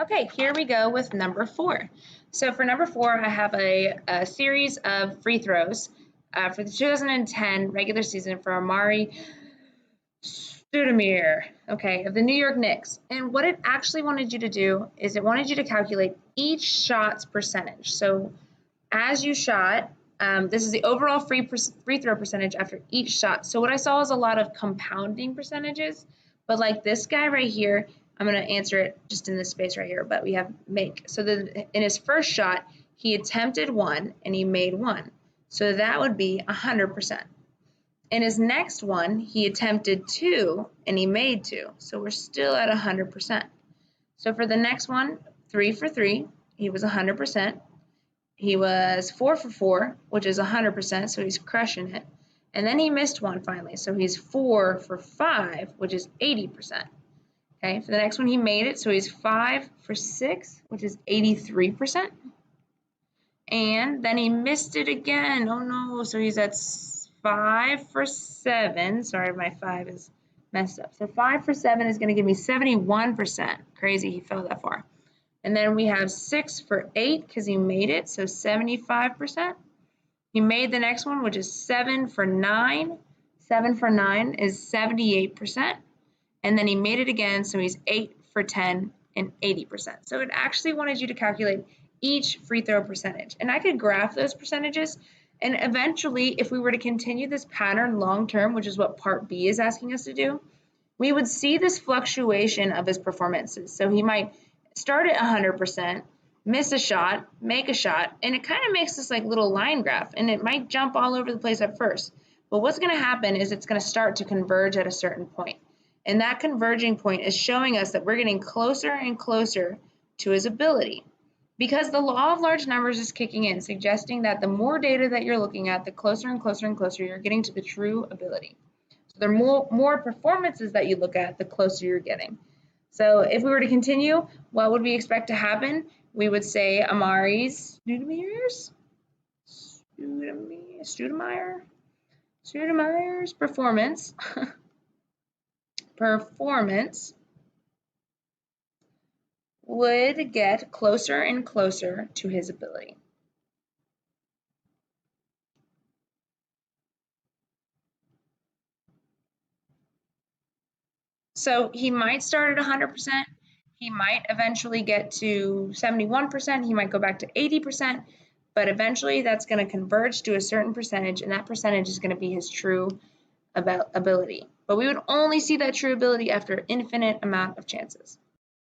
Okay, here we go with number 4. So for number 4, I have a series of free throws for the 2010 regular season for Amari Stoudemire, okay, of the New York Knicks. And what it actually wanted you to do is it wanted you to calculate each shot's percentage. So as you shot, this is the overall free throw percentage after each shot. So what I saw is a lot of compounding percentages, but like this guy right here, I'm going to answer it just in this space right here, but we have make. So in his first shot, he attempted 1 and he made 1. So that would be 100%. In his next one, he attempted 2 and he made 2. So we're still at 100%. So for the next one, 3 for 3, he was 100%. He was 4 for 4, which is 100%, so he's crushing it. And then he missed 1 finally, so he's 4 for 5, which is 80%. Okay, for the next one, he made it, so he's 5 for 6, which is 83%. And then he missed it again. Oh no, so he's at 5 for 7. Sorry, my 5 is messed up. So 5 for 7 is going to give me 71%. Crazy, he fell that far. And then we have 6 for 8 because he made it, so 75%. He made the next one, which is 7 for 9. 7 for 9 is 78%. And then he made it again, so he's 8 for 10 and 80%. So it actually wanted you to calculate each free throw percentage. And I could graph those percentages, and eventually, if we were to continue this pattern long term, which is what Part B is asking us to do, we would see this fluctuation of his performances. So he might start at 100%, miss a shot, make a shot, and it kind of makes this like little line graph, and it might jump all over the place at first. But what's going to happen is it's going to start to converge at a certain point. And that converging point is showing us that we're getting closer and closer to his ability. Because the law of large numbers is kicking in, suggesting that the more data that you're looking at, the closer and closer and closer you're getting to the true ability. So the more performances that you look at, the closer you're getting. So if we were to continue, what would we expect to happen? We would say Amari's Stoudemire's performance would get closer and closer to his ability. So he might start at 100%. He might eventually get to 71%. He might go back to 80%. But eventually that's going to converge to a certain percentage, and that percentage is going to be his true ability. But we would only see that true ability after an infinite amount of chances.